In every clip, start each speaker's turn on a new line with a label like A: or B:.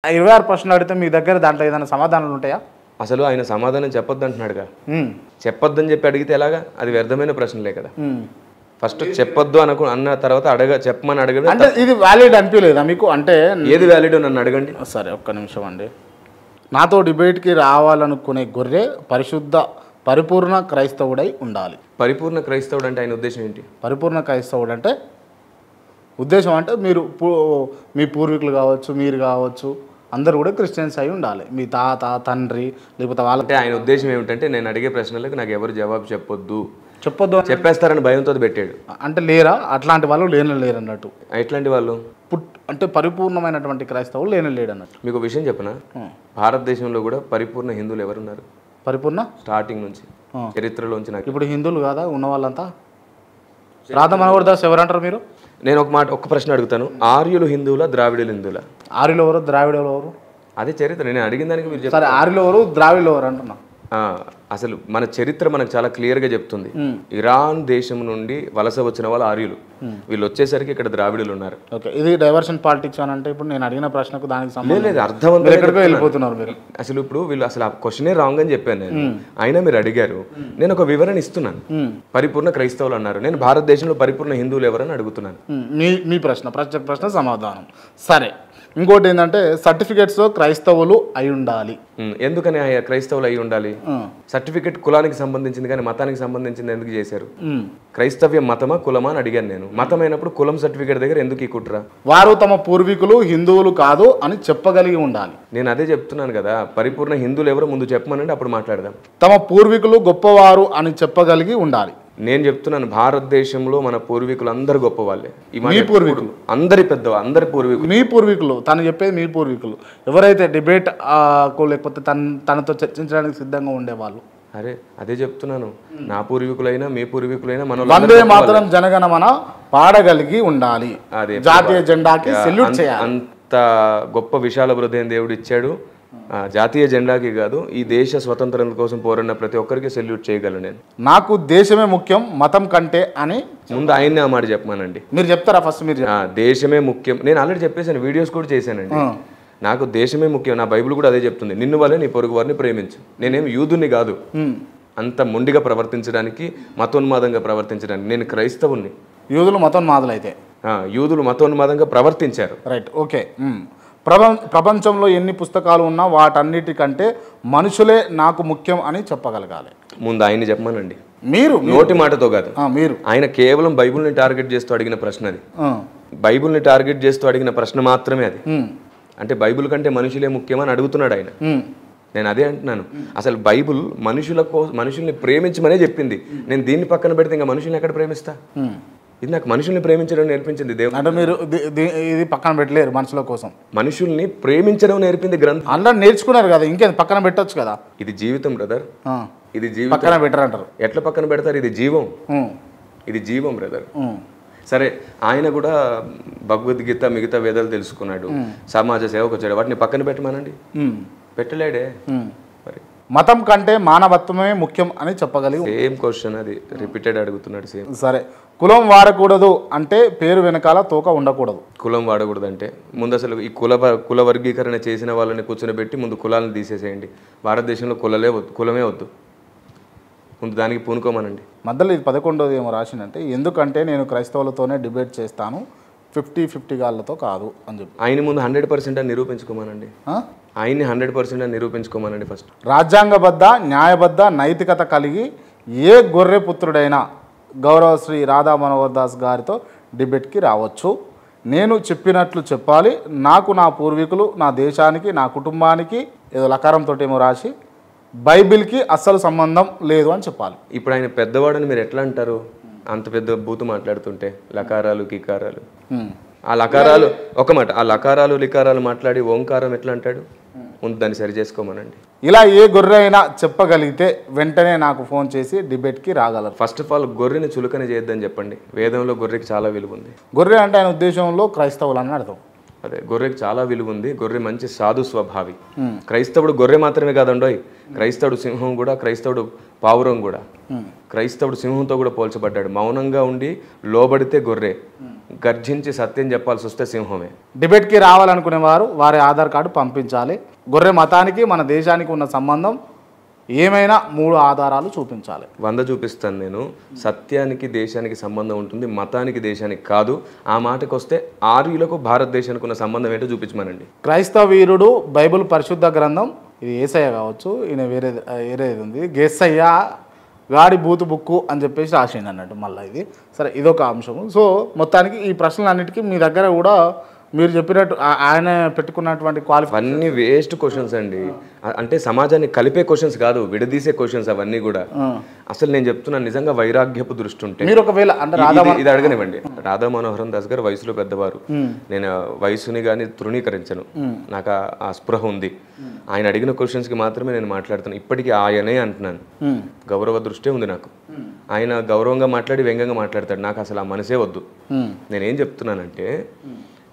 A: 26 ప్రశ్నలు అడిగితే మీ దగ్గర దాంట్లో ఏదైనా సమాధానాలు ఉంటాయా?
B: అసలు ఆయన సమాధానం చెప్పొద్దు అంటున్నాడుగా. చెప్పొద్దని చెప్పి అడిగితే ఎలాగా? అది వ్యర్థమైన ప్రశ్నలే కదా. ఫస్ట్ చెప్పొద్దు అన్న తర్వాత చెప్పమని అడగడం
A: అంటే ఇది వ్యాలిడ్ అనిపించలేదా మీకు? అంటే
B: ఏది వ్యాలిడ్ నన్ను అడగండి.
A: సరే ఒక్క నిమిషం అండి. నాతో డిబేట్కి రావాలనుకునే గొర్రె పరిపూర్ణ క్రైస్తవుడై ఉండాలి.
B: పరిపూర్ణ క్రైస్తవుడు అంటే ఆయన ఉద్దేశం ఏంటి?
A: పరిపూర్ణ క్రైస్తవుడు అంటే ఉద్దేశం అంటే మీరు మీ పూర్వీకులు కావచ్చు, మీరు కావచ్చు, అందరూ కూడా క్రిస్టియన్స్ అయి ఉండాలి. మీ తాత తండ్రి లేకపోతే
B: వాళ్ళంటే ఆయన ఉద్దేశం ఏమిటంటే నేను అడిగే ప్రశ్నలకు నాకు ఎవరు జవాబు చెప్పొద్దు చెప్పేస్తారని భయంతో పెట్టాడు.
A: అంటే లేరా అట్లాంటి వాళ్ళు లేరు అన్నట్టు.
B: ఎట్లాంటి వాళ్ళు
A: అంటే పరిపూర్ణమైనటువంటి క్రైస్తవులు లేడు అన్నట్టు.
B: మీకు విషయం చెప్పనా, భారతదేశంలో కూడా పరిపూర్ణ హిందువులు ఎవరున్నారు?
A: పరిపూర్ణ
B: స్టార్టింగ్ నుంచి చరిత్రలోంచి నాకు
A: ఇప్పుడు హిందువులు కాదా ఉన్న వాళ్ళంతా? రాధా మనోహర్ దాస్ ఎవరంటారు మీరు?
B: నేను ఒక్క ప్రశ్న అడుగుతాను. ఆర్యులు హిందువులా ద్రావిడులు హిందువులా?
A: ఆర్యులు ఎవరు ద్రావిడులు ఎవరు?
B: అదే చరిత్ర నేను అడిగిన దానికి మీరు
A: సరే ఆర్యులు ఎవరు ద్రావిడులు ఎవరు అంటున్నా.
B: అసలు మన చరిత్ర మనకు చాలా క్లియర్గా చెప్తుంది. ఇరాన్ దేశం నుండి వలస వచ్చిన వాళ్ళు ఆర్యులు, వీళ్ళు వచ్చేసరికి ఇక్కడ ద్రావిడులు ఉన్నారు.
A: ఓకే, ఇది డైవర్షన్ పాలిటిక్స్ అని అంటే ఇప్పుడు నేను అడిగిన ప్రశ్నకు దానికి సంబంధం
B: లేదు, అర్థవంతంగా
A: వెళ్ళిపోతున్నారు మీరు.
B: అసలు ఇప్పుడు వీళ్ళు అసలు ఆ క్వశ్చనే రాంగ్ అని చెప్పాను నేను. అయినా మీరు అడిగారు, నేను ఒక వివరణ ఇస్తున్నాను. పరిపూర్ణ క్రైస్తవులు అన్నారు, నేను భారతదేశంలో పరిపూర్ణ హిందువులు ఎవరని అడుగుతున్నాను.
A: మీ ప్రశ్న సమాధానం. సరే, ఇంకోటి ఏంటంటే సర్టిఫికేట్స్ క్రైస్తవులు అయి ఉండాలి.
B: ఎందుకని క్రైస్తవులు అయి ఉండాలి? సర్టిఫికేట్ కులానికి సంబంధించింది కానీ మతానికి సంబంధించింది ఎందుకు చేశారు? క్రైస్తవ్యం మతమా కులమా అని అడిగాను నేను. మతమైనప్పుడు కులం సర్టిఫికేట్ దగ్గర ఎందుకు ఈ కుట్ర?
A: వారు తమ పూర్వీకులు హిందువులు కాదు అని చెప్పగలిగి ఉండాలి.
B: నేను అదే చెప్తున్నాను కదా, పరిపూర్ణ హిందువులు ఎవరో ముందు చెప్పమనండి, అప్పుడు మాట్లాడదాం.
A: తమ పూర్వీకులు గొప్పవారు అని చెప్పగలిగి ఉండాలి.
B: నేను చెప్తున్నాను, భారతదేశంలో మన పూర్వీకులు అందరు గొప్ప వాళ్ళే.
A: మీ పూర్వీకులు
B: అందరి అందరి పూర్వీకులు.
A: మీ పూర్వీకులు తను చెప్పేది మీ పూర్వీకులు ఎవరైతే డిబేట్ లేకపోతే తనతో చర్చించడానికి సిద్ధంగా ఉండేవాళ్ళు.
B: అదే చెప్తున్నాను, నా పూర్వీకులైనా మీ పూర్వీకులైనా మన
A: వందే మాతరం జనగణమన పాడగలిగి ఉండాలి. అదే జాతీయ జెండాకి సెల్యూట్ చేయాలి.
B: అంత గొప్ప విశాల హృదయం దేవుడు ఇచ్చాడు. జాతీయ జెండాకి కాదు, ఈ దేశ స్వతంత్రం కోసం పోరాడిన ప్రతి ఒక్కరికి సెల్యూట్ చేయగలను నేను.
A: నాకు దేశమే ముఖ్యం మతం కంటే అని
B: ముందు ఆయన్ని ఆ మాట చెప్పమానండి.
A: మీరు చెప్తారా ఫస్ట్? మీరు
B: దేశమే ముఖ్యం, నేను ఆల్రెడీ చెప్పేశాను, వీడియోస్ కూడా చేశానండి. నాకు దేశమే ముఖ్యం, నా బైబిల్ కూడా అదే చెప్తుంది. నిన్ను వల్లే నీ పొరుగు వారిని ప్రేమించు. నేనేం యూదుని కాదు అంత మొండిగా ప్రవర్తించడానికి, మతోన్మాదంగా ప్రవర్తించడానికి. నేను క్రైస్తవుని.
A: యూదులు మతోన్మాదులు అయితే
B: యూదులు మతోన్మాదంగా ప్రవర్తించారు.
A: Right, okay. ప్రపంచంలో ఎన్ని పుస్తకాలు ఉన్నా వాటన్నిటికంటే మనుషులే నాకు ముఖ్యం అని చెప్పగలగాలి.
B: ముందు ఆయన్ని చెప్పమానండి.
A: మీరు
B: నోటి మాటతో కాదు,
A: మీరు
B: ఆయన కేవలం బైబిల్ని టార్గెట్ చేస్తూ అడిగిన ప్రశ్న అది. బైబిల్ని టార్గెట్ చేస్తూ అడిగిన ప్రశ్న మాత్రమే అది. అంటే బైబిల్ కంటే మనుషులే ముఖ్యమని అడుగుతున్నాడు ఆయన. నేను అదే అంటున్నాను, అసలు బైబిల్ మనుషుల్ని ప్రేమించమనే చెప్పింది. నేను దీన్ని పక్కన పెడితే ఇంకా మనుషుల్ని ఎక్కడ ప్రేమిస్తా? ఇది నాకు మనుషుల్ని ప్రేమించడం నేర్పించింది దేవుడు.
A: అంటే మీరు ఇది పక్కన పెట్టలేరు, మనుషుల కోసం
B: మనుషుల్ని ప్రేమించడం నేర్పింది గ్రంథం.
A: అలా నేర్చుకున్నారు కదా, ఇంకేం పక్కన పెట్టొచ్చు కదా.
B: ఇది జీవితం బ్రదర్, ఇది జీవితం.
A: పక్కన పెట్టరంటారు.
B: ఎట్లా పక్కన పెడతారు? ఇది జీవం, ఇది జీవం బ్రదర్. సరే, ఆయన కూడా భగవద్గీత మిగతా వేదాలు తెలుసుకున్నాడు, సమాజ సేవకు వచ్చాడు, వాటిని పక్కన పెట్టమానండి. పెట్టలేడే. మరి
A: మతం కంటే మానవత్వమే ముఖ్యం అని చెప్పగలిగి.
B: సేమ్ క్వశ్చన్ అది రిపీటెడ్ అడుగుతున్నాడు. సేమ్.
A: సరే, కులం వాడకూడదు అంటే పేరు వెనకాల తోక ఉండకూడదు.
B: కులం వాడకూడదు అంటే ముందు అసలు ఈ కుల వర్గీకరణ చేసిన వాళ్ళని కూర్చొని ముందు కులాలను తీసేసేయండి. భారతదేశంలో కులమే వద్దు, ముందు దానికి పూనుకోమనండి.
A: మధ్యలో ఇది 11వ ఏమో రాసిందంటే, ఎందుకంటే నేను క్రైస్తవులతోనే డిబేట్ చేస్తాను 50-50 గాళ్ళతో కాదు అని చెప్పి.
B: ఆయన ముందు 100% అని నిరూపించుకోమనండి. ఆయన్ని 100% అని నిరూపించుకోమనండి ఫస్ట్.
A: రాజ్యాంగబద్ధ న్యాయబద్ధ నైతికత కలిగి ఏ గొర్రె పుత్రుడైనా గౌరవ శ్రీ రాధా మనోహర్ దాస్ గారితో డిబేట్కి రావచ్చు. నేను చెప్పినట్లు చెప్పాలి. నాకు నా పూర్వీకులు, నా దేశానికి, నా కుటుంబానికి ఏదో లకారంతో ఏమో రాసి బైబిల్కి అస్సలు సంబంధం లేదు అని చెప్పాలి.
B: ఇప్పుడు ఆయన పెద్దవాడని మీరు ఎట్లా అంటారు? అంత పెద్ద బూతు మాట్లాడుతుంటే లకారాలు కికారాలు. ఆ లకారాలు ఒక మాట, ఆ లకారాలు లికారాలు మాట్లాడి ఓంకారం ఎట్లా అంటాడు? ముందు దాన్ని సరి చేసుకోమనండి.
A: ఇలా ఏ గొర్రె అయినా చెప్పగలిగితే వెంటనే నాకు ఫోన్ చేసి డిబేట్కి రాగలరు.
B: ఫస్ట్ ఆఫ్ ఆల్ గొర్రెని చులకన చేయొద్దని చెప్పండి. వేదంలో గొర్రెకి చాలా విలువ ఉంది.
A: గొర్రె అంటే ఆయన ఉద్దేశంలో క్రైస్తవులు అని అర్థం.
B: అదే, గొర్రెకి చాలా విలువ ఉంది. గొర్రె మంచి సాధు స్వభావి. క్రైస్తవుడు గొర్రె మాత్రమే కాదండోయ్, క్రైస్తవుడు సింహం కూడా, క్రైస్తవుడు పావురం కూడా. క్రైస్తవుడు సింహంతో కూడా పోల్చబడ్డాడు. మౌనంగా ఉండి లోబడితే గొర్రె, గర్జించి సత్యం చెప్పాల్సి వస్తే సింహమే.
A: డిబేట్కి రావాలనుకునే వారు వారి ఆధార్ కార్డు పంపించాలి. గొర్రె మతానికి మన దేశానికి ఉన్న సంబంధం ఏమైనా 3 ఆధారాలు చూపించాలి.
B: 100 చూపిస్తాను నేను. సత్యానికి దేశానికి సంబంధం ఉంటుంది, మతానికి దేశానికి కాదు. ఆ మాటకు వస్తే ఆర్యులకు భారతదేశానికి ఉన్న సంబంధం ఏంటో చూపించమనండి.
A: క్రైస్తవ వీరుడు బైబిల్ పరిశుద్ధ గ్రంథం, ఇది ఏసయ్య కావచ్చు, ఈయన వేరేది ఉంది, గేసయ్య గాడి బూతు బుక్కు అని చెప్పేసి రాసిండు అన్నట్టు. మళ్ళీ ఇది సరే, ఇదొక అంశము. సో మొత్తానికి ఈ ప్రశ్నలన్నిటికీ మీ దగ్గర కూడా మీరు చెప్పినట్టు ఆయన పెట్టుకున్నటువంటి
B: అవన్నీ వేస్ట్ క్వశ్చన్స్ అండి. అంటే సమాజాన్ని కలిపే క్వశ్చన్స్ కాదు, విడదీసే క్వశ్చన్స్ అవన్నీ కూడా. అసలు నేను చెప్తున్నాను, నిజంగా వైరాగ్యపు దృష్టి ఉంటే
A: మీరు ఒకవేళ
B: ఇది అడగనివ్వండి. రాధా మనోహరం దాస్ గారు వయసులో పెద్దవారు, నేను వయసుని కానీ తృణీకరించను, నాకు ఆ స్పృహ ఉంది. ఆయన అడిగిన క్వశ్చన్స్కి మాత్రమే నేను మాట్లాడుతాను. ఇప్పటికీ ఆయనే అంటున్నాను, గౌరవ దృష్టే ఉంది నాకు. ఆయన గౌరవంగా మాట్లాడి వ్యంగ్యంగా మాట్లాడతాడు, నాకు అసలు ఆ మనసే వద్దు. నేనేం చెప్తున్నానంటే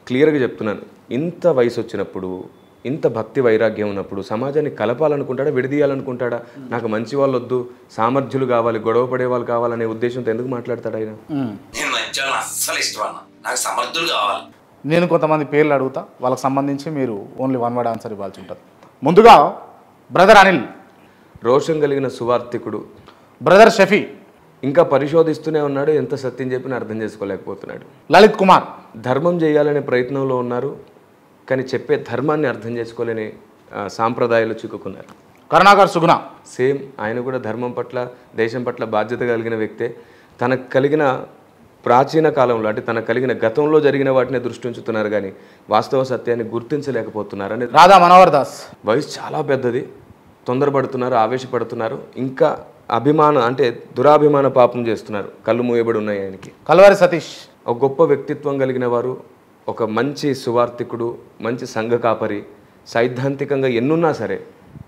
B: క్లియర్గా చెప్తున్నాను, ఇంత వయసు వచ్చినప్పుడు, ఇంత భక్తి వైరాగ్యం ఉన్నప్పుడు సమాజాన్ని కలపాలనుకుంటాడా, విడదీయాలనుకుంటాడా? నాకు మంచి వాళ్ళు వద్దు, సామర్థ్యులు కావాలి, గొడవ పడే వాళ్ళు కావాలనే ఉద్దేశంతో ఎందుకు మాట్లాడతాడు ఆయన?
A: నేను కొంతమంది పేర్లు అడుగుతా, వాళ్ళకి సంబంధించి మీరు ఓన్లీ 1 వర్డ్ ఆన్సర్ ఇవ్వాల్సి ఉంటుంది. ముందుగా బ్రదర్ అనిల్,
B: రోషం కలిగిన సువార్థికుడు.
A: బ్రదర్ షఫీ,
B: ఇంకా పరిశోధిస్తూనే ఉన్నాడు, ఎంత సత్యం చెప్పినా అర్థం చేసుకోలేకపోతున్నాడు.
A: లలిత్ కుమార్,
B: ధర్మం చేయాలనే ప్రయత్నంలో ఉన్నారు, కానీ చెప్పే ధర్మాన్ని అర్థం చేసుకోలేని సాంప్రదాయాలు చిక్కుకున్నారు.
A: కరుణాకర్ సుగుణ,
B: సేమ్, ఆయన కూడా ధర్మం పట్ల, దేశం పట్ల బాధ్యత కలిగిన వ్యక్తే. తనకు కలిగిన ప్రాచీన కాలంలో, అంటే తనకు కలిగిన గతంలో జరిగిన వాటిని దృష్టి ఉంచుతున్నారు, కానీ వాస్తవ సత్యాన్ని గుర్తించలేకపోతున్నారు. అని
A: రాధా మనోహర్ దాస్,
B: వయసు చాలా పెద్దది, తొందరపడుతున్నారు, ఆవేశపడుతున్నారు, ఇంకా అభిమానం అంటే దురాభిమాన పాపం చేస్తున్నారు, కళ్ళు మూయబడి ఉన్నాయి ఆయనకి.
A: కల్వారి సతీష్,
B: ఒక గొప్ప వ్యక్తిత్వం కలిగిన వారు, ఒక మంచి సువార్థికుడు, మంచి సంఘ కాపరి, సైద్ధాంతికంగా ఎన్నున్నా సరే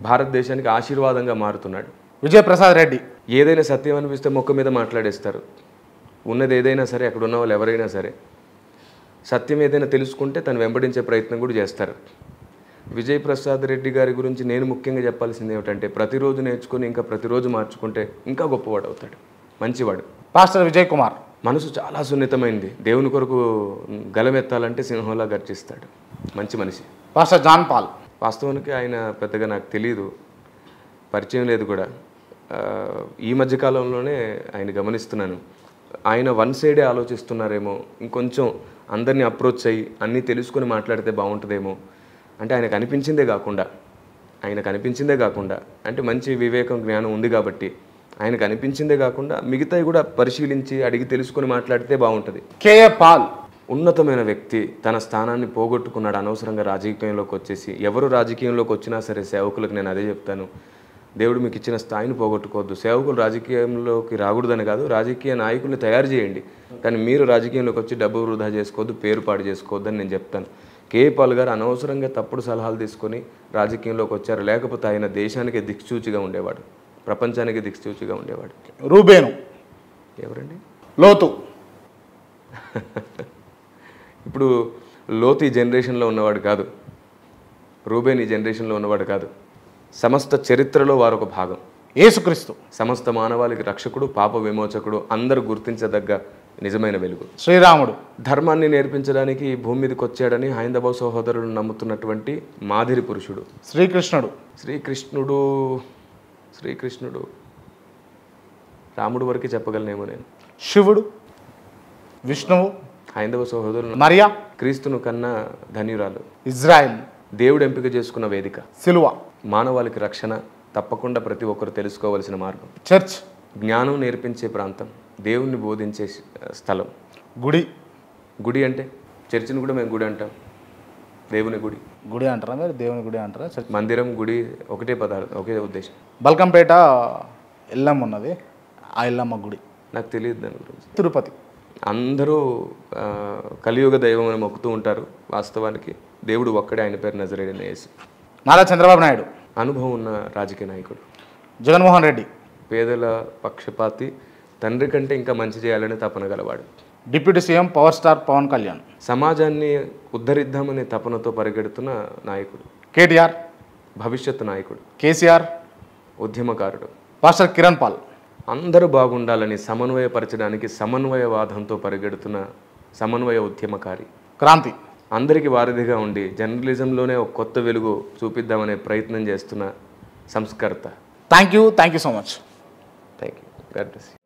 B: భారతదేశానికి ఆశీర్వాదంగా మారుతున్నాడు.
A: విజయప్రసాద్ రెడ్డి,
B: ఏదైనా సత్యం అనిపిస్తే మొక్క మీద మాట్లాడేస్తారు. ఉన్నది ఏదైనా సరే, అక్కడ ఉన్న వాళ్ళు ఎవరైనా సరే సత్యం ఏదైనా తెలుసుకుంటే తను వెంబడించే ప్రయత్నం కూడా చేస్తారు. విజయప్రసాద్ రెడ్డి గారి గురించి నేను ముఖ్యంగా చెప్పాల్సింది ఏమిటంటే, ప్రతిరోజు నేర్చుకుని ఇంకా ప్రతిరోజు మార్చుకుంటే ఇంకా గొప్పవాడు అవుతాడు, మంచివాడు.
A: పాస్టర్ విజయ్ కుమార్,
B: మనసు చాలా సున్నితమైంది, దేవుని కొరకు గలమెత్తాలంటే సింహంలా గర్జిస్తాడు, మంచి మనిషి.
A: పాస్టర్ జాన్ పాల్,
B: వాస్తవానికి ఆయన పెద్దగా నాకు తెలియదు, పరిచయం లేదు కూడా. ఈ మధ్యకాలంలోనే ఆయన గమనిస్తున్నాను. ఆయన వన్ సైడే ఆలోచిస్తున్నారేమో, ఇంకొంచెం అందరినీ అప్రోచ్ అయ్యి అన్నీ తెలుసుకొని మాట్లాడితే బాగుంటుందేమో. అంటే ఆయనకు అనిపించిందే కాకుండా అంటే మంచి వివేకం, జ్ఞానం ఉంది కాబట్టి ఆయనకు అనిపించిందే కాకుండా మిగతాయి కూడా పరిశీలించి అడిగి తెలుసుకొని మాట్లాడితే బాగుంటుంది.
A: కేఏ పాల్,
B: ఉన్నతమైన వ్యక్తి, తన స్థానాన్ని పోగొట్టుకున్నాడు అనవసరంగా రాజకీయంలోకి వచ్చేసి. ఎవరు రాజకీయంలోకి వచ్చినా సరే సేవకులకు నేను అదే చెప్తాను, దేవుడు మీకు ఇచ్చిన స్థాయిని పోగొట్టుకోవద్దు. సేవకులు రాజకీయంలోకి రాకూడదని కాదు, రాజకీయ నాయకుల్ని తయారు చేయండి, కానీ మీరు రాజకీయంలోకి వచ్చి డబ్బు వృధా చేసుకోవద్దు, పేరు పాడు చేసుకోవద్దని నేను చెప్తాను. కేఏ పాల్ గారు అనవసరంగా తప్పుడు సలహాలు తీసుకొని రాజకీయంలోకి వచ్చారు, లేకపోతే ఆయన దేశానికి దిక్సూచిగా ఉండేవాడు, ప్రపంచానికి దిక్సూచిగా ఉండేవాడు.
A: రూబేను,
B: ఎవరండి?
A: లోతు.
B: ఇప్పుడు లోతు ఈ జనరేషన్లో ఉన్నవాడు కాదు, రూబేన్ ఈ జనరేషన్లో ఉన్నవాడు కాదు. సమస్త చరిత్రలో వారు ఒక భాగం.
A: యేసుక్రీస్తు
B: సమస్త మానవాళికి రక్షకుడు, పాప విమోచకుడు, అందరూ గుర్తించదగ్గ నిజమైన వెలుగు.
A: శ్రీరాముడు
B: ధర్మాన్ని నేర్పించడానికి ఈ భూమి మీదకి వచ్చాడని హైందవ సహోదరులు నమ్ముతున్నటువంటి మాదిరి పురుషుడు. శ్రీకృష్ణుడు రాముడు వరకు చెప్పగలనేమో నేను.
A: శివుడు, విష్ణువు,
B: హైందవ సహోదరులు,
A: మరియా,
B: క్రీస్తును కన్నా ధన్యురాలు,
A: ఇజ్రాయిల్,
B: దేవుడు ఎంపిక చేసుకున్న వేదిక,
A: సిలువ,
B: మానవాళికి రక్షణ, తప్పకుండా ప్రతి ఒక్కరు తెలుసుకోవాల్సిన మార్గం,
A: చర్చ్,
B: జ్ఞానం నేర్పించే ప్రాంతం, దేవుణ్ణి బోధించే స్థలం, గుడి అంటే చర్చిని కూడా మేము గుడి అంటాం, దేవుని గుడి
A: అంటారా మీరు? దేవుని గుడి అంటారా?
B: మందిరం, గుడి ఒకటే పదార్థం, ఒకే ఉద్దేశం.
A: బల్కంపేట ఎల్లమ్మ ఉన్నది, ఆ ఎల్లమ్మ గుడి
B: నాకు తెలియదు దాని గురించి.
A: తిరుపతి,
B: అందరూ కలియుగ దైవం అని మొక్కుతూ ఉంటారు, వాస్తవానికి దేవుడు ఒక్కడే, ఆయన పేరు నజరేయుడైన యేసు.
A: నారా చంద్రబాబు నాయుడు,
B: అనుభవం ఉన్న రాజకీయ నాయకుడు.
A: జగన్మోహన్ రెడ్డి,
B: పేదల పక్షపాతి, తండ్రి కంటే ఇంకా మంచి చేయాలని తపన గలవాడు.
A: Deputy CM power star Pawan Kalyan,
B: సమాజాన్ని ఉద్ధరిద్దామనే తపనతో పరిగెడుతున్న నాయకుడు.
A: కేటీఆర్,
B: భవిష్యత్తు నాయకుడు.
A: కేసీఆర్,
B: ఉద్యమకారుడు.
A: పాస్టర్ కిరణ్ పాల్,
B: అందరూ బాగుండాలని సమన్వయపరచడానికి సమన్వయవాదంతో పరిగెడుతున్న సమన్వయ ఉద్యమకారి,
A: క్రాంతి,
B: అందరికీ వారధిగా ఉండి జర్నలిజంలోనే ఒక కొత్త వెలుగు చూపిద్దామనే ప్రయత్నం చేస్తున్న సంస్కర్త.
A: Thank you so much.
B: Thank you. God bless you.